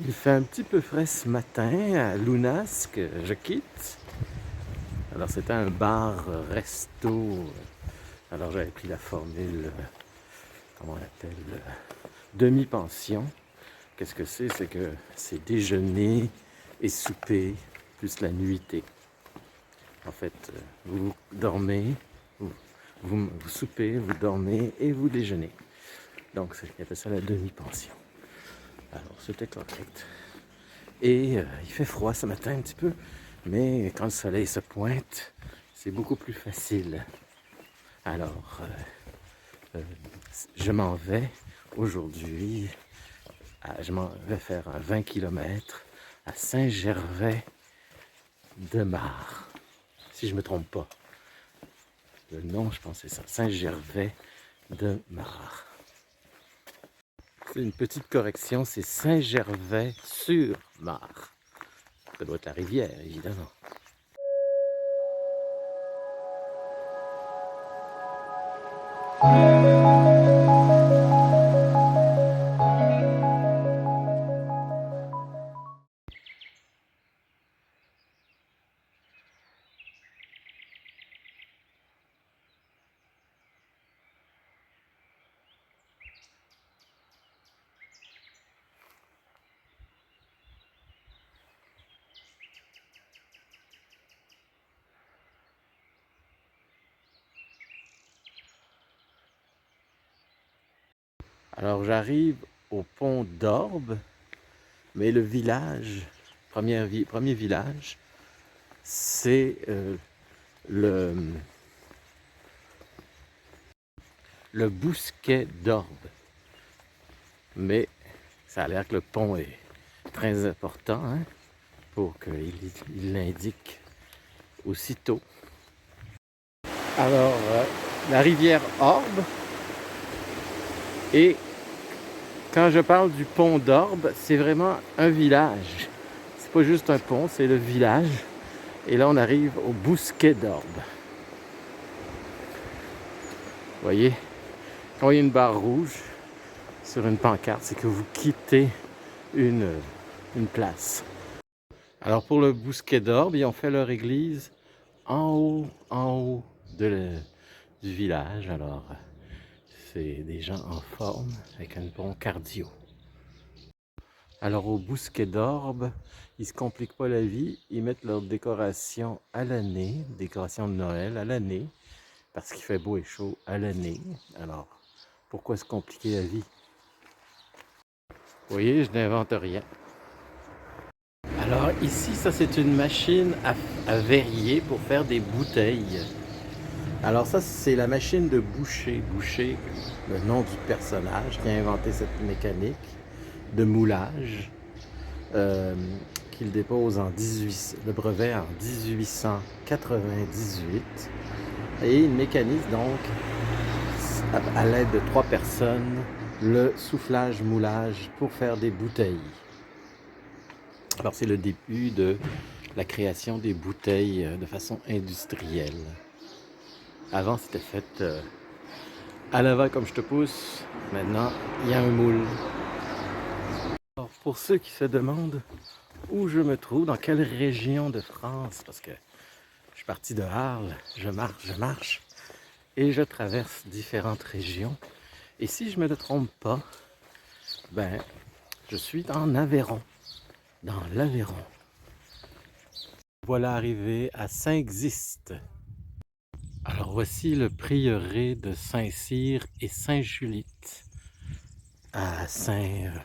Il fait un petit peu frais ce matin à Lunas que je quitte. Alors c'était un bar-resto. Alors j'avais pris la formule, comment on l'appelle, demi-pension. Qu'est-ce que c'est? C'est que c'est déjeuner et souper, plus la nuitée. En fait, vous dormez, vous soupez, vous dormez et vous déjeunez. Donc il appelle ça la demi-pension. Alors c'était correct. Et il fait froid ce matin un petit peu, mais quand le soleil se pointe, c'est beaucoup plus facile. Alors, je m'en vais aujourd'hui, je m'en vais faire un 20 km à Saint-Gervais-de-Mar, si je ne me trompe pas. Le nom, je pense, c'est ça, Saint-Gervais-de-Mar. C'est une petite correction, c'est Saint-Gervais-sur-Mar. Ça doit être la rivière, évidemment. Alors j'arrive au pont d'Orbe, mais le village, premier village, c'est le, le Bousquet d'Orbe. Mais ça a l'air que le pont est très important, hein, pour qu'il l'indique aussitôt. Alors, la rivière Orbe, et quand je parle du pont d'Orbe, c'est vraiment un village. C'est pas juste un pont, c'est le village. Et là, on arrive au Bousquet d'Orbe. Vous voyez, quand il y a une barre rouge sur une pancarte, c'est que vous quittez une place. Alors pour le Bousquet d'Orbe, ils ont fait leur église en haut du village. Alors c'est des gens en forme avec un bon cardio. Alors au Bousquet d'Orbe, ils se compliquent pas la vie, ils mettent leur décoration à l'année, décoration de Noël à l'année, parce qu'il fait beau et chaud à l'année. Alors pourquoi se compliquer la vie? Vous voyez, je n'invente rien. Alors ici, ça c'est une machine à verrier pour faire des bouteilles. Alors ça, c'est la machine de Boucher. Boucher, le nom du personnage qui a inventé cette mécanique de moulage, qu'il dépose le brevet en 1898. Et il mécanise donc, à l'aide de 3 personnes, le soufflage-moulage pour faire des bouteilles. Alors c'est le début de la création des bouteilles de façon industrielle. Avant, c'était fait à l'avant comme je te pousse. Maintenant, il y a un moule. Alors, pour ceux qui se demandent où je me trouve, dans quelle région de France, parce que je suis parti de Arles, je marche, et je traverse différentes régions. Et si je ne me trompe pas, ben, je suis en Aveyron, dans l'Aveyron. Voilà arrivé à Saint-Xiste. Alors voici le prieuré de Saint-Cyr et Saint-Julite à Saint-Xiste,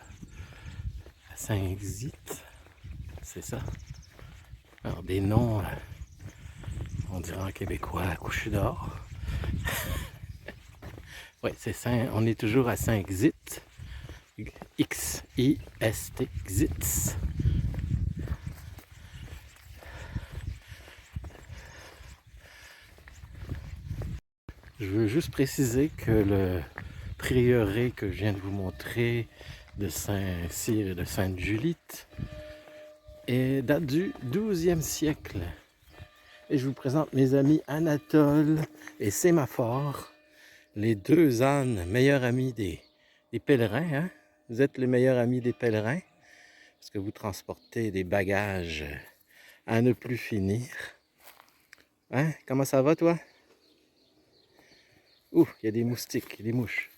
c'est ça. Alors des noms, on dirait en québécois, couché d'or. Oui, c'est Saint, on est toujours à Saint-Xiste, X-I-S-T, Xiste. Je veux juste préciser que le prieuré que je viens de vous montrer de Saint-Cyr et de Sainte-Julite date du 12e siècle. Et je vous présente mes amis Anatole et Sémaphore, les deux ânes, meilleurs amis des pèlerins. Hein? Vous êtes les meilleurs amis des pèlerins. parce que vous transportez des bagages à ne plus finir. Hein? Comment ça va, toi? Ouh, il y a des moustiques, des mouches.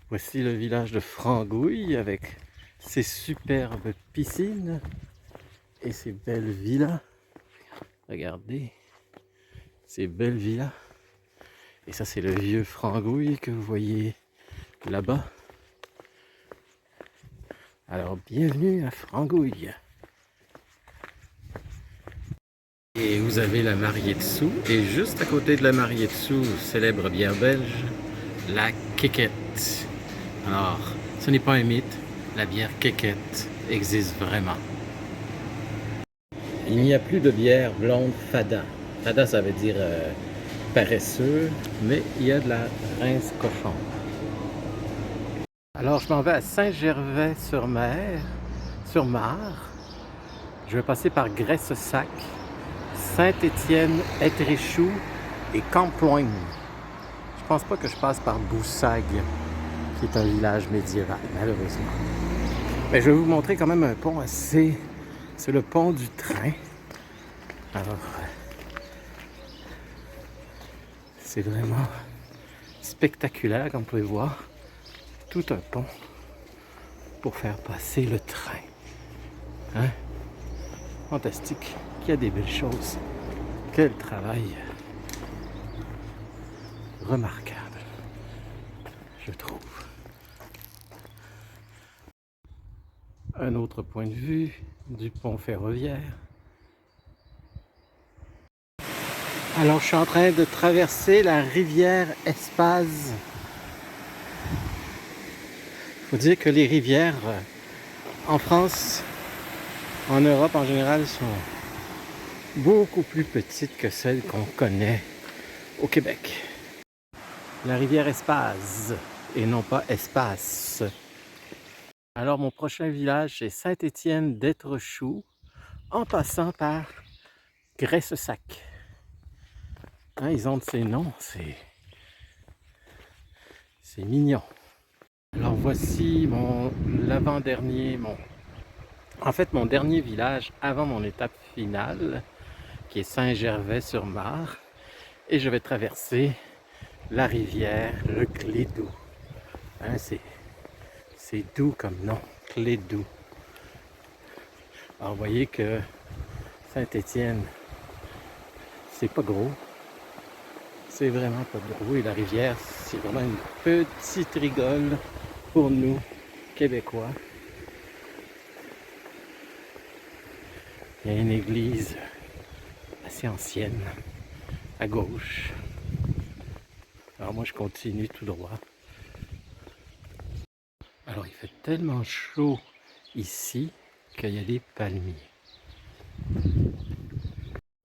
Voici le village de Frangouille avec ses superbes piscines et ses belles villas. Regardez, ces belles villas. Et ça, c'est le vieux Frangouille que vous voyez là-bas. Alors, bienvenue à Frangouille. Et vous avez la Mariée-Dessous. Et juste à côté de la Mariée-Dessous, célèbre bière belge, la Quéquette. Alors, ce n'est pas un mythe, la bière Quéquette existe vraiment. Il n'y a plus de bière blonde Fada. Fada, ça veut dire paresseux, mais il y a de la rince cochon. Alors, je m'en vais à Saint-Gervais-sur-Mer, sur Mar. Je vais passer par Graisse-Sac, Saint-Étienne, Étréchoux et Campoigne. Je pense pas que je passe par Boussague, qui est un village médiéval, malheureusement. Mais je vais vous montrer quand même un pont assez... C'est le pont du train. Alors, c'est vraiment spectaculaire, comme vous pouvez voir. Tout un pont pour faire passer le train. Hein? Fantastique. Qu'il y a des belles choses. Quel travail remarquable, je trouve. Un autre point de vue du pont ferroviaire. Alors, je suis en train de traverser la rivière Espaz. Il faut dire que les rivières en France, en Europe en général, sont beaucoup plus petites que celles qu'on connaît au Québec. La rivière Espaz et non pas Espace. Alors, mon prochain village, c'est Saint-Étienne d'Étréchoux, en passant par Graisse-Sac. Hein, ils ont de ces noms, c'est mignon. Alors voici l'avant-dernier, mon dernier village avant mon étape finale, qui est Saint-Gervais-sur-Mar. Et je vais traverser la rivière, le Clédou. Hein, c'est doux comme nom, Clédou. Alors vous voyez que Saint-Étienne, c'est pas gros. C'est vraiment pas gros. Et la rivière, c'est vraiment une petite rigole pour nous, Québécois. Il y a une église assez ancienne à gauche. Alors moi, je continue tout droit. Alors, il fait tellement chaud ici qu'il y a des palmiers.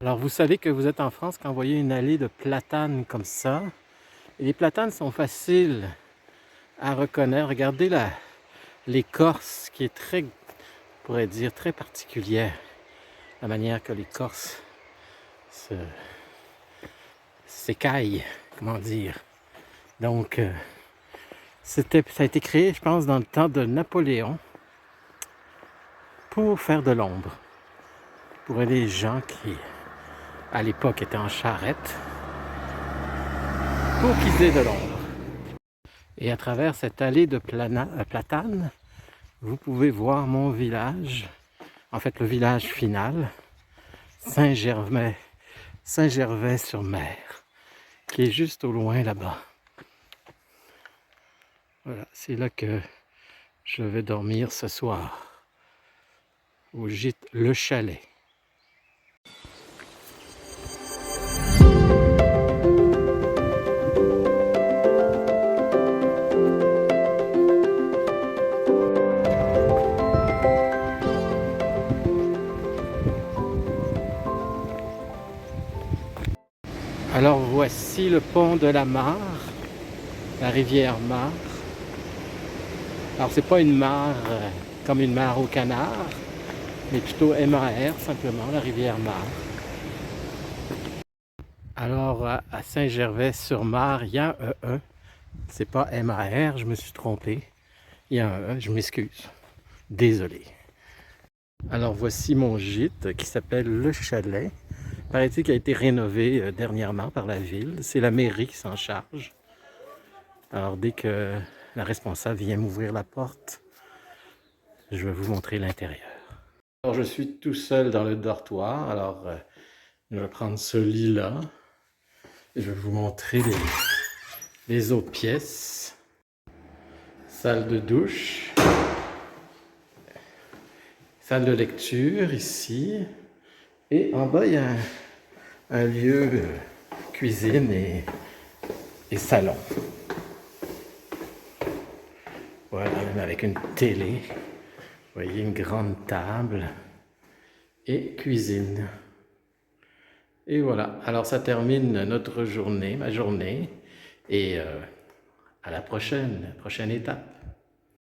Alors, vous savez que vous êtes en France quand vous voyez une allée de platanes comme ça. Et les platanes sont faciles à reconnaître. Regardez l'écorce qui est très, on pourrait dire, très particulière. La manière que l'écorce s'écaille, comment dire. Donc, ça a été créé, je pense, dans le temps de Napoléon pour faire de l'ombre. Pour aider les gens qui, à l'époque, étaient en charrette, pour qu'ils aient de l'ombre. Et à travers cette allée de platanes, vous pouvez voir mon village, en fait le village final, Saint-Gervais-sur-Mer, qui est juste au loin là-bas. Voilà, c'est là que je vais dormir ce soir, au gîte Le Chalet. Alors voici le pont de la Mare, la rivière Mare. Alors c'est pas une mare comme une mare au canard, mais plutôt M-A-R simplement, la rivière Mare. Alors à Saint-Gervais-sur-Mar, il y a un E, c'est pas M-A-R, je me suis trompé. Il y a un E, je m'excuse. Désolé. Alors voici mon gîte qui s'appelle Le Chalet. Paraît-il qu'il a été rénové dernièrement par la ville. C'est la mairie qui s'en charge. Alors dès que la responsable vient m'ouvrir la porte, je vais vous montrer l'intérieur. Alors je suis tout seul dans le dortoir. Alors je vais prendre ce lit-là. Je vais vous montrer les autres pièces. Salle de douche. Salle de lecture ici. Et en bas, il y a un lieu cuisine et salon. Voilà, même avec une télé. Vous voyez, une grande table et cuisine. Et voilà, alors ça termine notre journée, ma journée. Et à la prochaine étape.